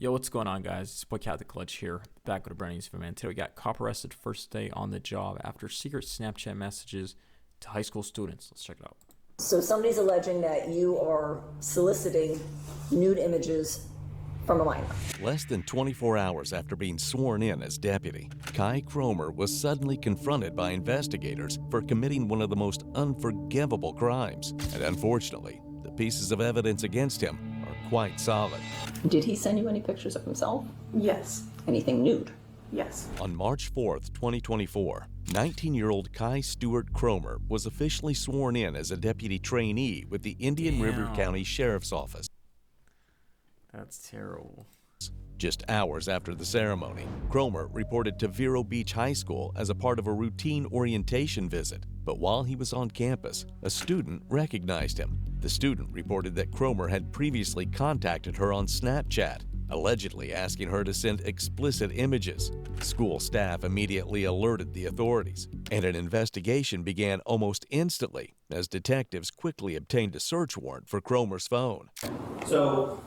Yo, what's going on, guys? It's boy Cat the Clutch here, back with a brand new video, man. Today we got cop arrested first day on the job after secret Snapchat messages to high school students. Let's check it out. So somebody's alleging that you are soliciting nude images from a minor. Less than 24 hours after being sworn in as deputy, Kai Cromer was suddenly confronted by investigators for committing one of the most unforgivable crimes. And unfortunately, the pieces of evidence against him are quite solid. Did he send you any pictures of himself? Yes. Anything nude? Yes. On March 4th, 2024, 19-year-old Kai Stuart Cromer was officially sworn in as a deputy trainee with the Indian River County Sheriff's Office. That's terrible. Just hours after the ceremony, Cromer reported to Vero Beach High School as a part of a routine orientation visit. But while he was on campus, a student recognized him. The student reported that Cromer had previously contacted her on Snapchat, allegedly asking her to send explicit images. School staff immediately alerted the authorities, and an investigation began almost instantly as detectives quickly obtained a search warrant for Cromer's phone. So,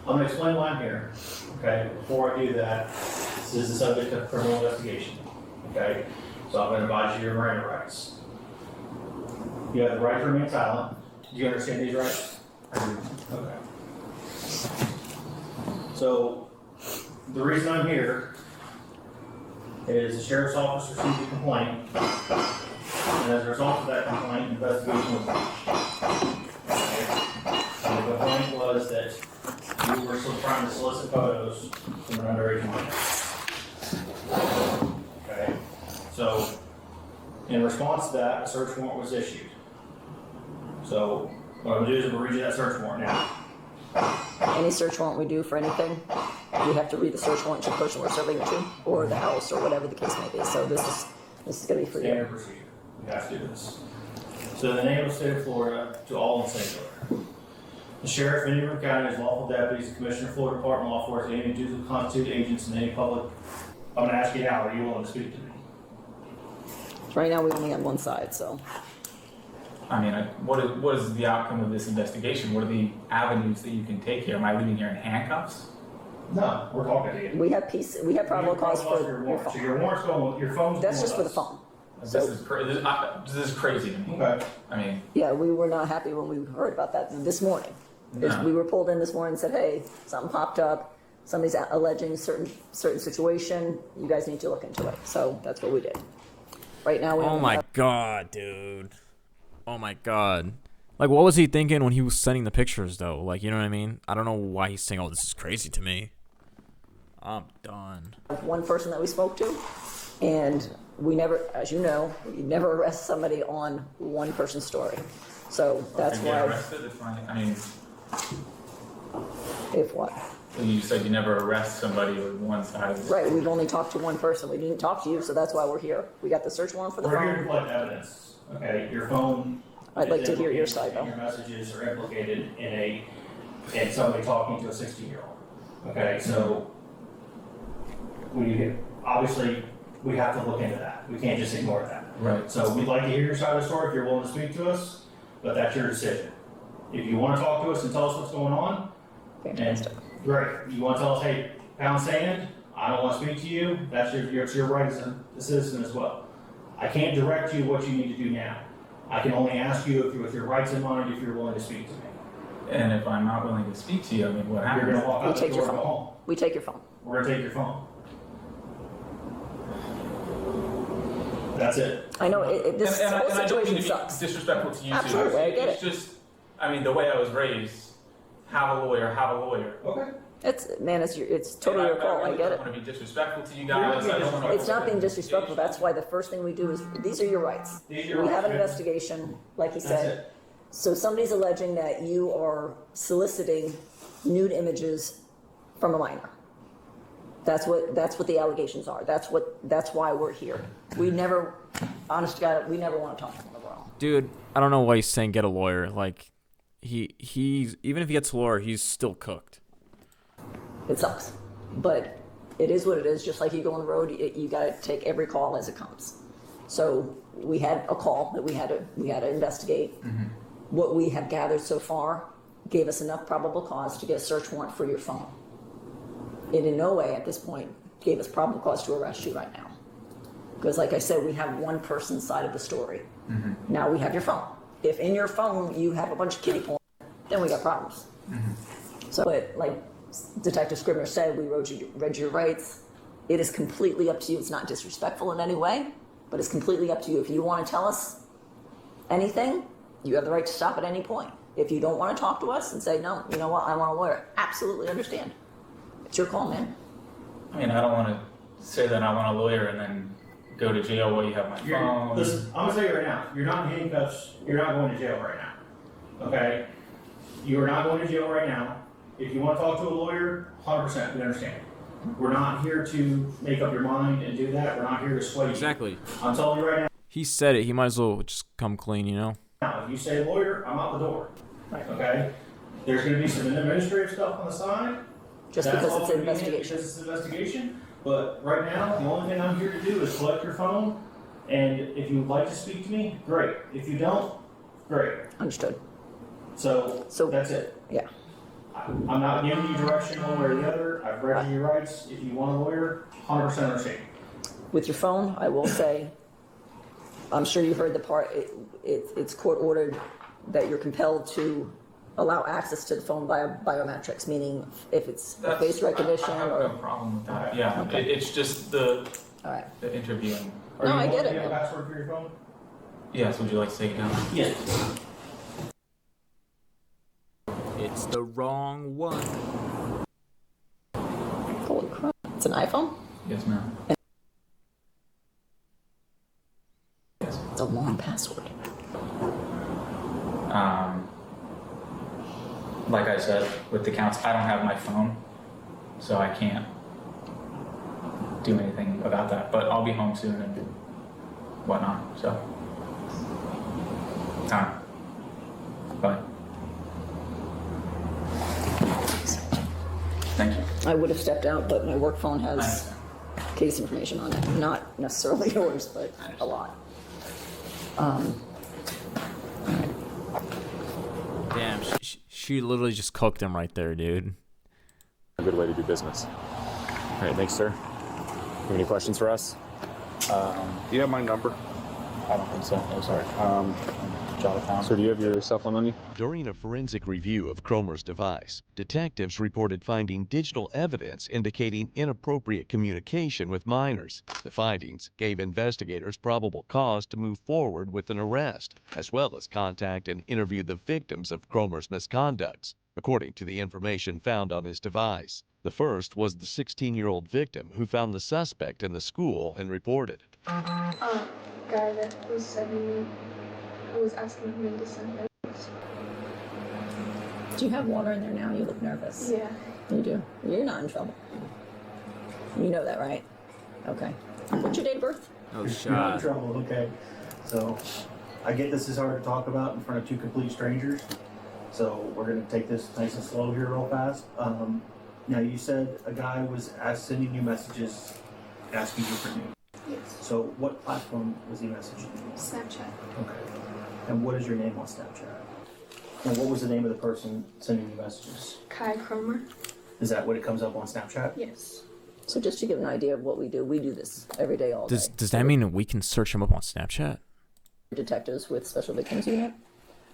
I'm going to explain why I'm here, okay? Before I do that, this is the subject of criminal investigation, okay? So I'm going to advise you your Miranda rights. You have the right to remain silent. Do you understand these rights? Okay. So, the reason I'm here is the Sheriff's Office received a complaint, and as a result of that complaint, investigation was launched. Okay? And the complaint was that you were still trying to solicit photos from an underage minor. Okay, so in response to that, a search warrant was issued. So what I'm gonna do is I'm gonna read you that search warrant now. Any search warrant we do for anything, we have to read the search warrant to the person we're serving it to, or the house, or whatever the case may be. So this is going to be for you. Standard procedure. You have to do this. So in the name of the state of Florida, to all in singular. The Sheriff of Indian River County, his lawful deputies, the Commissioner of Florida Department of Law Enforcement, any duly constituted agents in any public. I'm going to ask you now, are you willing to speak to me? Right now we only have one side, so. I mean, what is the outcome of this investigation? What are the avenues that you can take here? Am I leaving here in handcuffs? No, we're talking to you. We have probable cause for your your warrant. phone. So your warrant's going, your phone's That's going just for the with us. phone. This is crazy to me. Okay. I mean, Yeah, we were not happy when we heard about that this morning. No. We were pulled in this morning and said, hey, something popped up. Somebody's alleging certain situation. You guys need to look into it. So that's what we did. Right now we Oh my god, dude. Oh my god. Like, what was he thinking when he was sending the pictures, though? Like, you know what I mean? I don't know why he's saying, oh, this is crazy to me. I'm done. one person that we spoke to, and we never, as you know, we never arrest somebody on one person's story. So that's if I get why, arrested, it's fine. I mean, if what? you said you never arrest somebody with one side. Right, we've only talked to one person. We didn't talk to you, so that's why we're here. We got the search warrant for the We're here to phone. collect evidence, okay? Your phone. I'd like is to hear your implicated, side, though. Your messages are implicated in somebody talking to a 16-year-old, okay? So, obviously, we have to look into that. We can't just ignore that. Right. So we'd like to hear your side of the story if you're willing to speak to us, but that's your decision. If you want to talk to us and tell us what's going on, Fantastic. and great. You want to tell us, hey, pound sand, I don't want to speak to you, that's your right as a citizen as well. I can't direct you what you need to do now. I can only ask you if with your rights in mind, if you're willing to speak to me. And if I'm not willing to speak to you, I mean, what You're happens? going to walk We out the take door your and go phone. home. We take your phone. We're going to take your phone. That's it. I know, this And whole I don't mean situation to be sucks. disrespectful to you Absolutely, too. I get It's it. just, I mean, the way I was raised, have a lawyer. Okay. It's totally your call, I get I it. don't want to be disrespectful to you guys. I don't want to. It's not being disrespectful, that's why the first thing we do is, these are your rights. These are your We have an rights. investigation, like he That's said. it. So somebody's alleging that you are soliciting nude images from a minor. That's what the allegations are. That's why we're here. We never, honest to God, we never want to talk to them about it. Dude, I don't know why he's saying get a lawyer. Like, he's even if he gets a lawyer, he's still cooked. It sucks, but it is what it is. Just like you go on the road, you got to take every call as it comes. So we had a call that we had to investigate. Mm-hmm. What we have gathered so far gave us enough probable cause to get a search warrant for your phone. it in no way at this point gave us probable cause to arrest you right now. Because like I said, we have one person's side of the story. Now we have your phone. If in your phone you have a bunch of kiddie porn, then we got problems. So, but like Detective Scribner said, we read your rights. It is completely up to you. It's not disrespectful in any way, but it's completely up to you. If you want to tell us anything, you have the right to stop at any point. If you don't want to talk to us and say, no, you know what, I want a lawyer, absolutely understand. It's your call, man. I mean, I don't want to say that I want a lawyer and then go to jail while you have my phone. Listen, I'm gonna tell you right now, you're not in handcuffs, you're not going to jail right now, okay? You are not going to jail right now. If you want to talk to a lawyer, 100%, we understand. We're not here to make up your mind and do that. We're not here to sway you. Exactly. I'm telling you right He said it. He might as well just come clean, you know? now, if you say lawyer, I'm out the door, okay? There's gonna be some administrative stuff on the side. Just That's because all it's an convenient investigation. Because it's an investigation, but right now, the only thing I'm here to do is collect your phone, and if you would like to speak to me, great. If you don't, great. Understood. So that's it. Yeah. I'm not giving you direction one way or the other. I've read you your rights. If you want a lawyer, 100% understand. With your phone, I will say, I'm sure you heard the part, it's court ordered that you're compelled to allow access to the phone via biometrics, meaning if it's face recognition I have or. no problem with that. Yeah, Okay. it's just the All right. the interviewing. No, I get it, Do you have a man. password for your phone? Yes, would you like to take it down? Yes. It's the wrong one. Holy crap. It's an iPhone? Yes, ma'am. Yes. It's a long password. Like I said, with the counts, I don't have my phone, so I can't do anything about that. But I'll be home soon and whatnot. So, bye. Thank you. I would have stepped out, but my work phone I has understand. case information on it. Not necessarily yours, but a lot. Damn, she literally just cooked him right there, dude. A good way to do business. All right, thanks, sir. You have any questions for us? Do you have my number? I don't think so. No, sorry. Jot it down. Sir, do you have your cell phone on you? During a forensic review of Cromer's device, detectives reported finding digital evidence indicating inappropriate communication with minors. The findings gave investigators probable cause to move forward with an arrest, as well as contact and interview the victims of Cromer's misconducts, according to the information found on his device. The first was the 16-year-old victim who found the suspect in the school and reported it. Guy that was sending me, I was asking him to send notes. Do you have water in there now? You look nervous. Yeah. You do. You're not in trouble. You know that, right? Okay. What's your date of birth? Oh, You're not in shot. trouble, okay? So, I get this is hard to talk about in front of two complete strangers. So, we're gonna take this nice and slow here real fast. Now, you said a guy was sending you messages asking you for news. Yes. So, what platform was he messaging you on? Snapchat. Okay. And what is your name on Snapchat? And what was the name of the person sending you messages? Kai Cromer. Is that what it comes up on Snapchat? Yes. So just to give an idea of what we do this every day, all day. Does that mean we can search him up on Snapchat? Detectives with Special Victims Unit.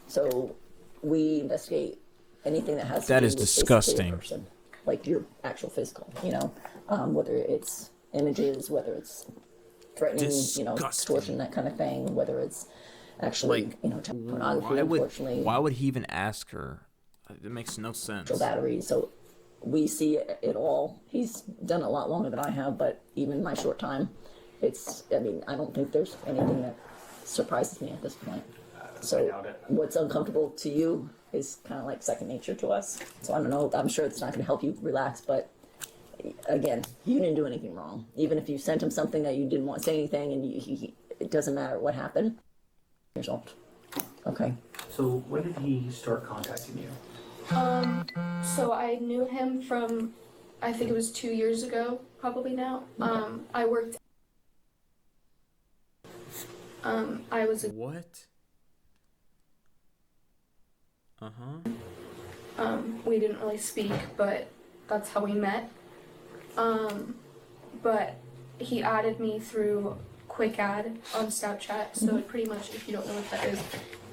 So we investigate anything that has to That do is with basically a disgusting. person, like your actual physical, whether it's images, whether it's threatening, Disgusting. extortion, that kind of thing, whether it's actually, child pornography, unfortunately, Why would he even ask her? It makes no sense. battery. So we see it all. He's done it a lot longer than I have, but even in my short time, I don't think there's anything that surprises me at this point. So doubt it. what's uncomfortable to you is kind of like second nature to us. So I don't know. I'm sure it's not going to help you relax, but again, you didn't do anything wrong. Even if you sent him something that you didn't want to say anything, and it doesn't matter what happened. Result. Okay. So when did he start contacting you? So I knew him from, I think it was 2 years ago, probably now. I worked. I was a What? we didn't really speak, but that's how we met. But he added me through Quick Add on Snapchat. So it pretty much, if you don't know what that is,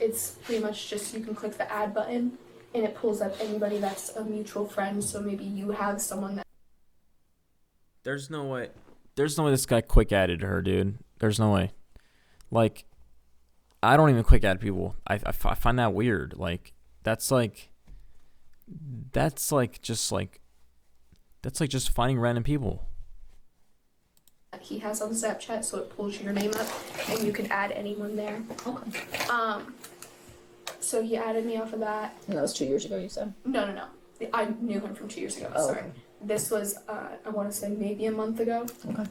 it's pretty much just you can click the add button and it pulls up anybody that's a mutual friend. So maybe you have someone that. There's no way this guy quick added her, dude. There's no way. Like, I don't even quick add people. I find that weird. Like, that's like just finding random people. He has on Snapchat, so it pulls your name up and you can add anyone there. Okay. So he added me off of that. And that was 2 years ago, you said? No. I knew him from 2 years ago. Oh, Sorry. okay. This was, I want to say maybe a month ago. Okay.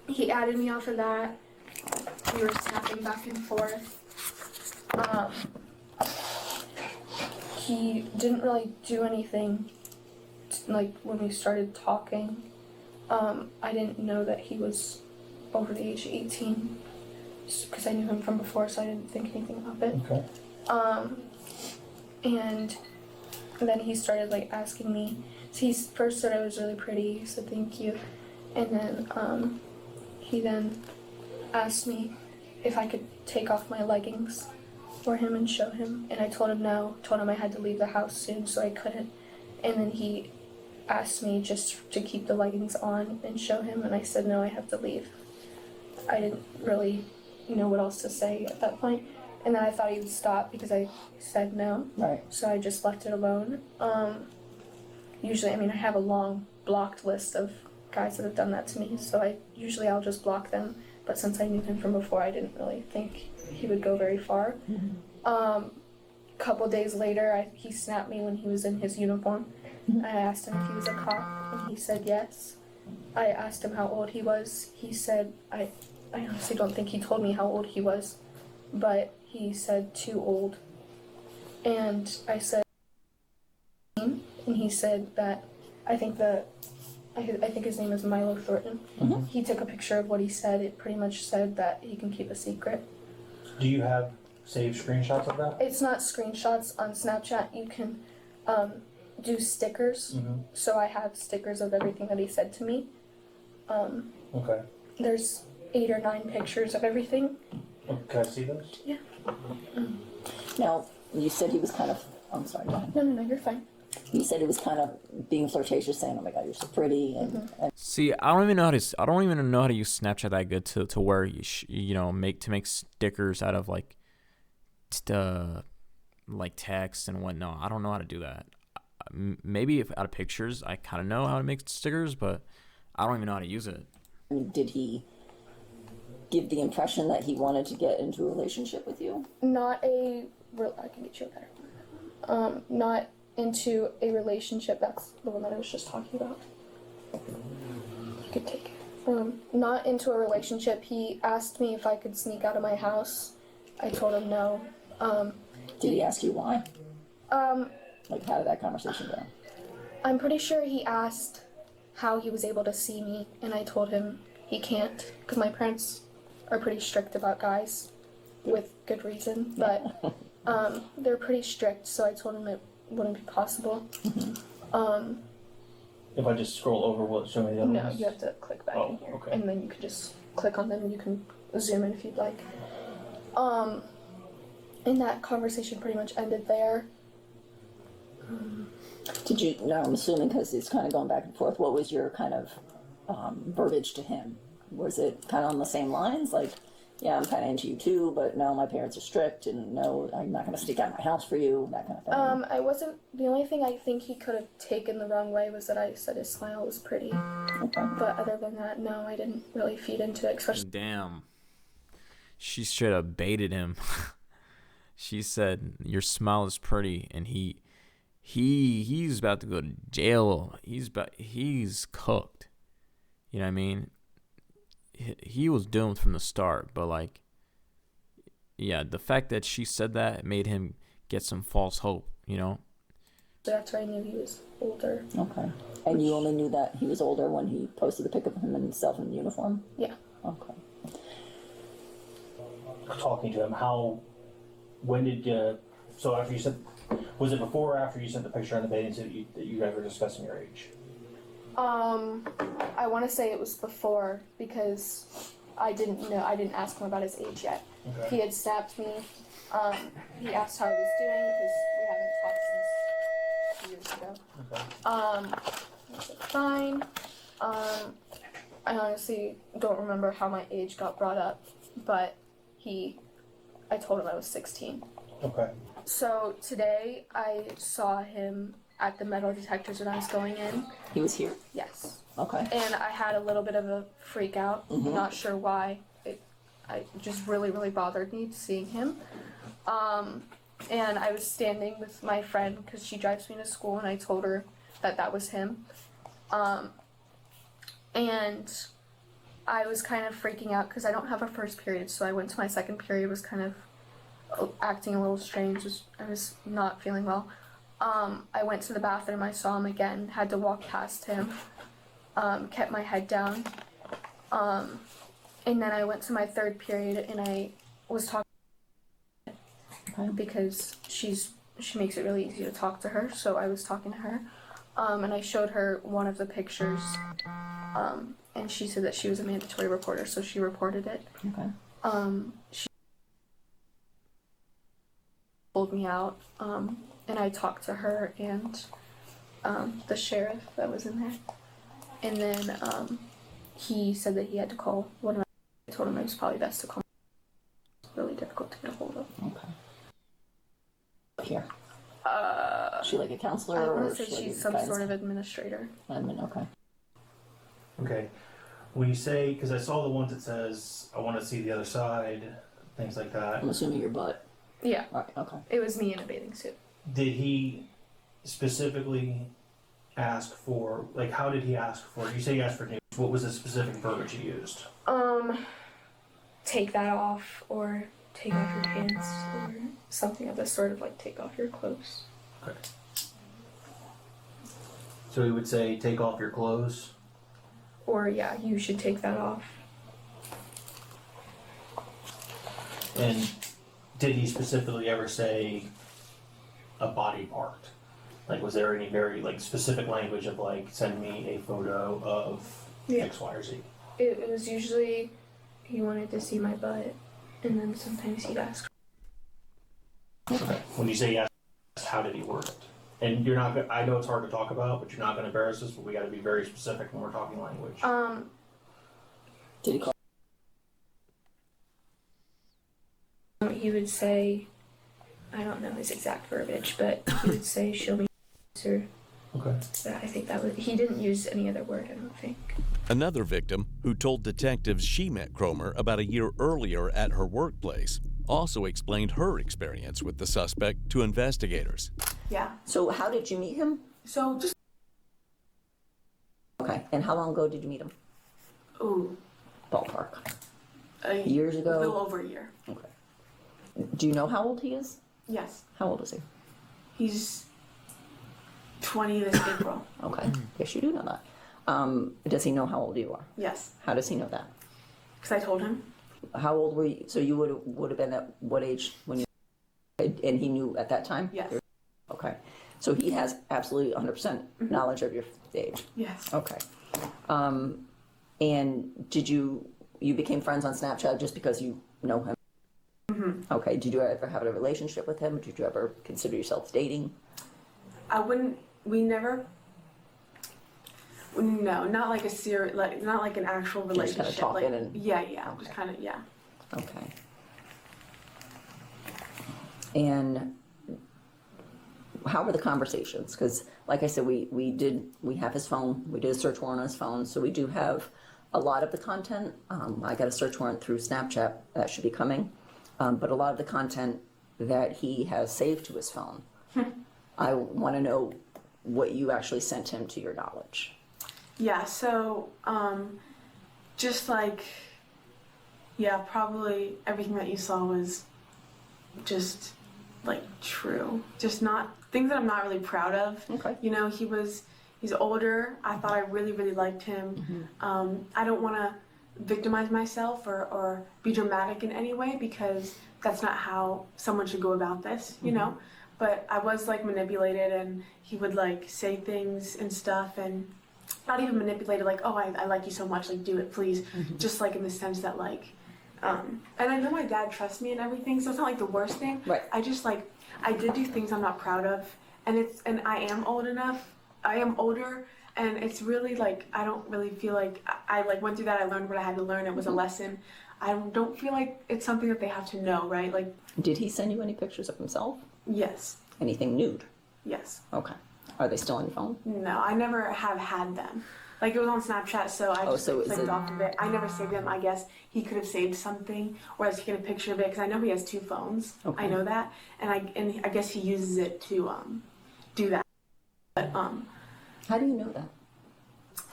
He added me off of that. We were snapping back and forth. He didn't really do anything, like, when we started talking. I didn't know that he was over the age of 18, because I knew him from before, so I didn't think anything of it. Okay. And then he started, like, asking me. So he first said I was really pretty, he said thank you. And then, he then asked me if I could take off my leggings for him and show him. And I told him no, told him I had to leave the house soon, so I couldn't. And then he asked me just to keep the leggings on and show him, and I said no, I have to leave. I didn't really know what else to say at that point. And then I thought he would stop because I said no. Right. So I just left it alone. Usually, I mean, I have a long blocked list of guys that have done that to me, so I'll just block them. But since I knew him from before, I didn't really think he would go very far. Couple days later, he snapped me when he was in his uniform. I asked him if he was a cop, and he said yes. I asked him how old he was. He said, I honestly don't think he told me how old he was, but he said too old. And I said, and he said that I think his name is Milo Thornton. He took a picture of what he said. It pretty much said that he can keep a secret. Do you have saved screenshots of that? It's not screenshots on Snapchat. You can do stickers. So I have stickers of everything that he said to me. Okay. There's 8 or 9 pictures of everything. Can I see those? Yeah. Now, you said he was kind of, I'm sorry, go ahead. No, you're fine. You said he was kind of being flirtatious, saying, "Oh my God, you're so pretty," and See, I don't even know how to use Snapchat that good to where you make stickers out of like text and whatnot. I don't know how to do that. Maybe if out of pictures, I kind of know how to make stickers, but I don't even know how to use it. did he give the impression that he wanted to get into a relationship with you? I can get you a better. Not into a relationship. That's the one that I was just talking about. You could take it. Not into a relationship. He asked me if I could sneak out of my house. I told him no. Did he ask you why? Like, how did that conversation go? I'm pretty sure he asked how he was able to see me, and I told him he can't, because my parents are pretty strict about guys, with good reason, but they're pretty strict, so I told him it wouldn't be possible. If I just scroll over, will it show me the other No, ones? you have to click back in here, okay. and then you can just click on them, and you can zoom in if you'd like. And that conversation pretty much ended there. Did you, no, I'm assuming because it's kind of going back and forth, what was your kind of verbiage to him? Was it kind of on the same lines? Like, yeah, I'm kind of into you too, but no, my parents are strict, and no, I'm not going to sneak out of my house for you, that kind of thing. The only thing I think he could have taken the wrong way was that I said his smile was pretty. Okay. But other than that, no, I didn't really feed into it, especially. Damn. She straight up baited him. She said, "Your smile is pretty," and he's about to go to jail. He's cooked. You know what I mean? He was doomed from the start, but like, yeah, the fact that she said that made him get some false hope, you know? That's where I knew he was older. Okay. And you only knew that he was older when he posted the pic of him himself in uniform? Yeah. Okay. Talking to him, when did so after you said, was it before or after you sent the picture on the bathing suit that you guys were discussing your age? I want to say it was before because I didn't ask him about his age yet. Okay. He had snapped me. He asked how I was doing because we haven't talked since 2 years ago. Okay. I said fine. I honestly don't remember how my age got brought up, but I told him I was 16. Okay. So today I saw him at the metal detectors when I was going in. He was here? Yes. Okay. And I had a little bit of a freak out. Not sure why. It just really, really bothered me seeing him. And I was standing with my friend because she drives me to school, and I told her that was him. And I was kind of freaking out because I don't have a first period, so I went to my second period, was kind of acting a little strange. I was not feeling well. I went to the bathroom, I saw him again, had to walk past him, kept my head down. And then I went to my third period and I was talking because she makes it really easy to talk to her, so I was talking to her. And I showed her one of the pictures, and she said that she was a mandatory reporter, so she reported it. Okay. She pulled me out, and I talked to her and the sheriff that was in there. And then he said that he had to call one of my. I told him it was probably best to call. It's really difficult to get a hold of. Okay. Here. Is she like a counselor? I or want to say is she like she's a some guidance sort of administrator. admin? Okay. Okay. When you say, because I saw the ones that says, I want to see the other side, things like that. I'm assuming your butt. Yeah, All right. Okay. it was me in a bathing suit. Did he specifically ask for, like, how did he ask for, you say he asked for news, what was the specific verbiage he used? Take that off, or take off your pants, or something of the sort of like take off your clothes. Okay. So he would say, take off your clothes? Or yeah, you should take that off. And did he specifically ever say a body part? Like, was there any very, like, specific language of, like, send me a photo of X, Y, or Z? It was usually he wanted to see my butt, and then sometimes he'd ask. Okay. When you say yes, how did he word it? And you're not, I know it's hard to talk about, but you're not gonna embarrass us, but we gotta be very specific when we're talking language. Did he call? He would say, I don't know his exact verbiage, but he would say she'll be or Okay. I think that was, he didn't use any other word, I don't think. Another victim, who told detectives she met Cromer about a year earlier at her workplace, also explained her experience with the suspect to investigators. Yeah. So how did you meet him? So just Okay. And how long ago did you meet him? Ballpark. Years ago? A little over a year. Okay. Do you know how old he is? Yes. How old is he? He's 20 this April. Okay. Yes, you do know that. Does he know how old you are? Yes. How does he know that? Because I told him. How old were you? So you would have been at what age when you? And he knew at that time? Yes. Okay. So he has absolutely 100% knowledge of your age. Yes. Okay. And did you became friends on Snapchat just because you know him? Okay. Did you ever have a relationship with him? Did you ever consider yourselves dating? I wouldn't. We never. No, not like a serious, like not like an actual relationship. kinda talking like, and- yeah, Okay. just kind of, yeah. Okay. And how were the conversations? Because, like I said, we have his phone. We did a search warrant on his phone, so we do have a lot of the content. I got a search warrant through Snapchat that should be coming, but a lot of the content that he has saved to his phone. I want to know what you actually sent him to your knowledge. Yeah. So, just like, yeah, probably everything that you saw was just like true. Just not things that I'm not really proud of. Okay. You know, he's older. I thought I really, really liked him. I don't want to victimize myself or be dramatic in any way because that's not how someone should go about this, you know? But I was like manipulated and he would like say things and stuff and not even manipulated, like, oh, I like you so much, like, do it, please. Just like in the sense that, like, and I know my dad trusts me and everything, so it's not like the worst thing. Right. I just like, I did do things I'm not proud of, and I am old enough, I am older, and it's really like, I don't really feel like, I like went through that, I learned what I had to learn, it was a lesson. I don't feel like it's something that they have to know, right? Like, Did he send you any pictures of himself? yes, Anything nude? yes. Okay. Are they still on your phone? No, I never have had them. Like, it was on Snapchat, so I just so is clicked it- off of it. I never saved them. I guess he could have saved something, or has taken a picture of it, because I know he has 2 phones. Okay. I know that, and I guess he uses it to do that. But How do you know that?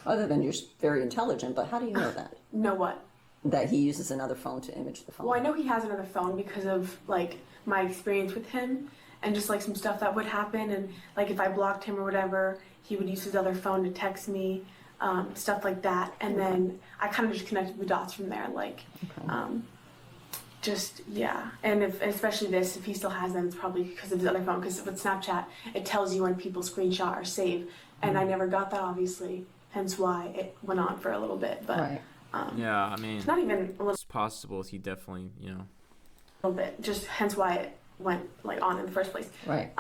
Other than you're very intelligent, but how do you know that? know what? That he uses another phone to image the phone? Well, I know he has another phone because of like my experience with him, and just like some stuff that would happen, and like if I blocked him or whatever, he would use his other phone to text me, stuff like that, and then I kind of just connected the dots from there, like, just yeah. And especially this, if he still has them, it's probably because of his other phone. Because with Snapchat, it tells you when people screenshot or save, and I never got that, obviously, hence why it went on for a little bit. But Right. Yeah, I mean, it's not even a little it's possible he definitely, bit, just hence why it went like on in the first place. Right.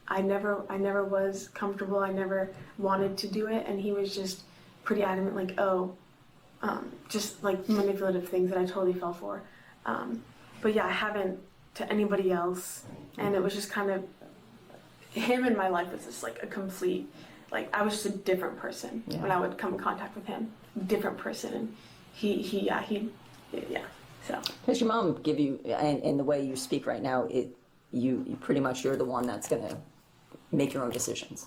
I never was comfortable. I never wanted to do it, and he was just pretty adamant, like, just like manipulative things that I totally fell for. But yeah, I haven't to anybody else, and it was just kind of him in my life was just like a complete, like I was just a different person when I would come in contact with him, different person, and he so. Does your mom give you, and in the way you speak right now, you pretty much, you're the one that's going to make your own decisions.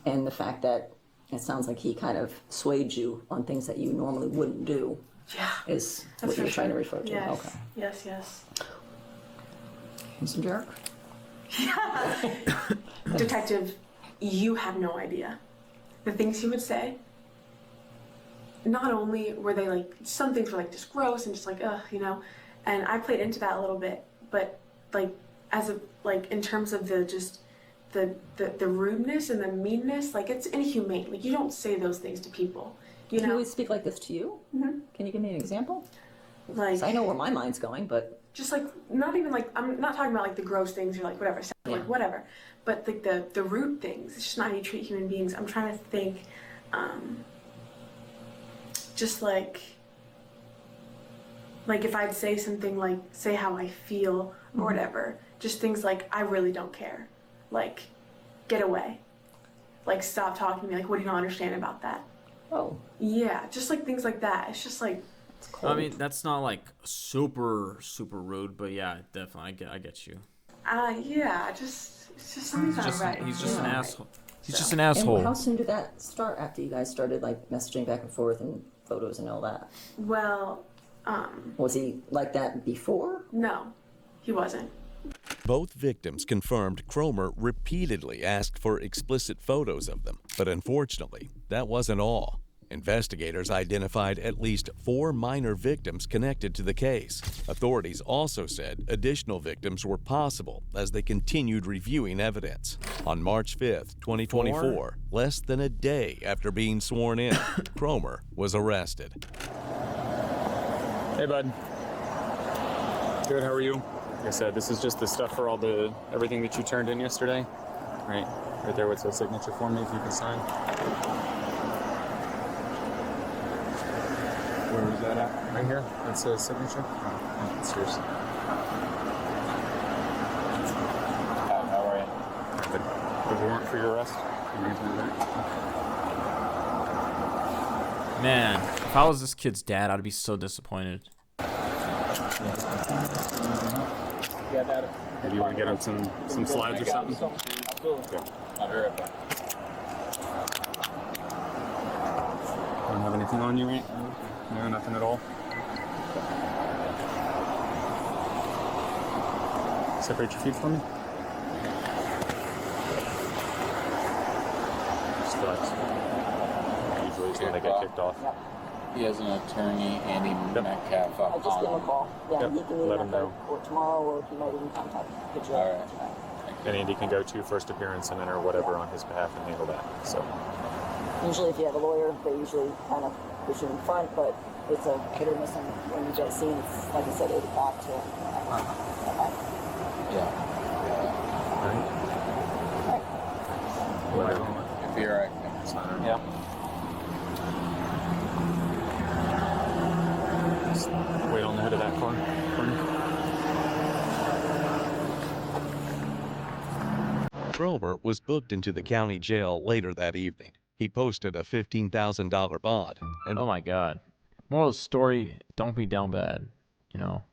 And the fact that it sounds like he kind of swayed you on things that you normally wouldn't do Yeah. is That's what for you're trying to sure. refer to. Yes. Okay. Yes. He's a jerk. Detective, you have no idea. The things he would say, not only were they like, some things were like just gross and just like, ugh, and I played into that a little bit, but like, in terms of the rudeness and the meanness, like it's inhumane. Like you don't say those things to people, He would speak like this to you? Mm-hmm. Can you give me an example? Like, 'Cause I know where my mind's going, but just like not even like I'm not talking about like the gross things or like whatever, like whatever, but like the rude things. It's just not how you treat human beings. I'm trying to think, just like if I'd say something like say how I feel or whatever, just things like I really don't care, like get away, like stop talking to me, like what do you not understand about that? oh, Yeah, just like things like that. It's just like. it's cold. I mean, that's not like super rude, but yeah, definitely, I get you. Yeah, it's just something's not right. He's just an asshole. He's just an And asshole. how soon did that start after you guys started like messaging back and forth and photos and all that? Well, Was he like that before? no, he wasn't. Both victims confirmed Cromer repeatedly asked for explicit photos of them, but unfortunately, that wasn't all. Investigators identified at least 4 minor victims connected to the case. Authorities also said additional victims were possible as they continued reviewing evidence. On March 5th, 2024, less than a day after being sworn in, Cromer was arrested. Hey, bud. Good, how are you? Like I said, this is just the stuff for everything that you turned in yesterday. Right there with the signature for me, if you can sign. Where was that at? Right here, it says signature. Oh, it's yours. How are you? The warrant for your arrest. Man, if I was this kid's dad, I'd be so disappointed. Yeah, Dad. Maybe you want to get on some slides or something? Absolutely. I'll be right back. Don't have anything on you, right? No, nothing at all. Separate your feet for me. Just relax. Usually it's when they get kicked off. He has an attorney, Andy Metcalf. I'll just give him a call. Yeah, Yep, he can let either him know. or tomorrow, or he might even contact the judge. All right. Thank and Andy can go to first appearance and enter whatever on his behalf and handle that. So Usually if you have a lawyer, they usually kind of push you in front, but it's a hit or miss when you get seen. It's, like I said, 8 o'clock to... Yeah. whatever. If you're right, I can sign it. Yeah. Just wait on the head of that corner. Cromer was booked into the county jail later that evening. He posted a $15,000 bond and Oh my God. Moral of the story: don't be down bad. You know,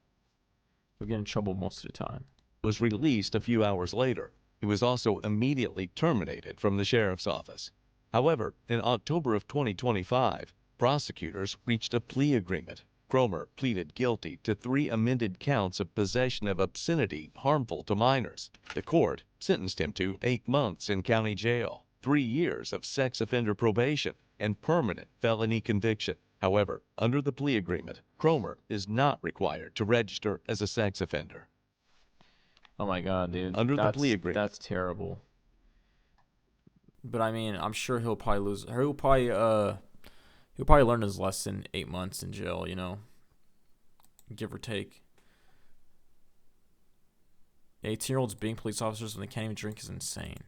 you'll get in trouble most of the time. was released a few hours later. He was also immediately terminated from the sheriff's office. However, in October of 2025, prosecutors reached a plea agreement. Cromer pleaded guilty to 3 amended counts of possession of obscenity harmful to minors. The court sentenced him to 8 months in county jail, 3 years of sex offender probation, and permanent felony conviction. However, under the plea agreement, Cromer is not required to register as a sex offender. Oh my God, dude. Under the plea agreement. That's terrible. But I mean, I'm sure he'll probably lose. He'll probably learn his lesson 8 months in jail. You know, give or take. 18-year-olds being police officers when they can't even drink is insane.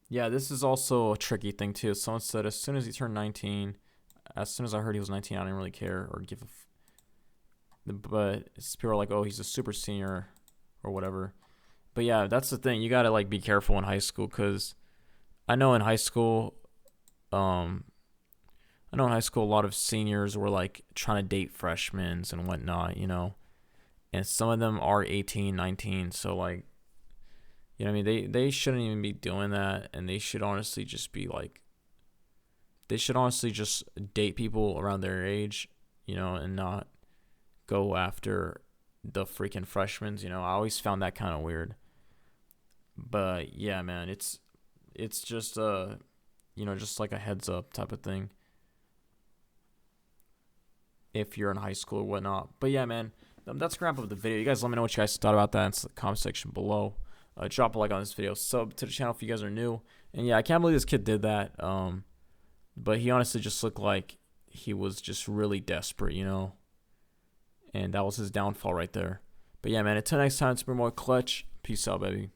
Yeah, this is also a tricky thing too. Someone said as soon as he turned 19, as soon as I heard he was 19, I didn't really care or give a but people are like, oh, he's a super senior or whatever. But yeah, that's the thing. You gotta like be careful in high school, because I know in high school, a lot of seniors were like trying to date freshmen and whatnot, you know, and some of them are 18, 19. So like, you know what I mean? They shouldn't even be doing that, and they should honestly just be like, they should honestly just date people around their age, you know, and not go after the freaking freshmen, you know. I always found that kind of weird. But yeah, man, it's just you know, just like a heads up type of thing if you're in high school or whatnot. But yeah, man, that's gonna wrap up the video. You guys let me know what you guys thought about that in the comment section below. Drop a like on this video, sub to the channel if you guys are new. And yeah, I can't believe this kid did that. But he honestly just looked like he was just really desperate, you know. And that was his downfall right there. But yeah, man, until next time, it's been more Clutch. Peace out, baby.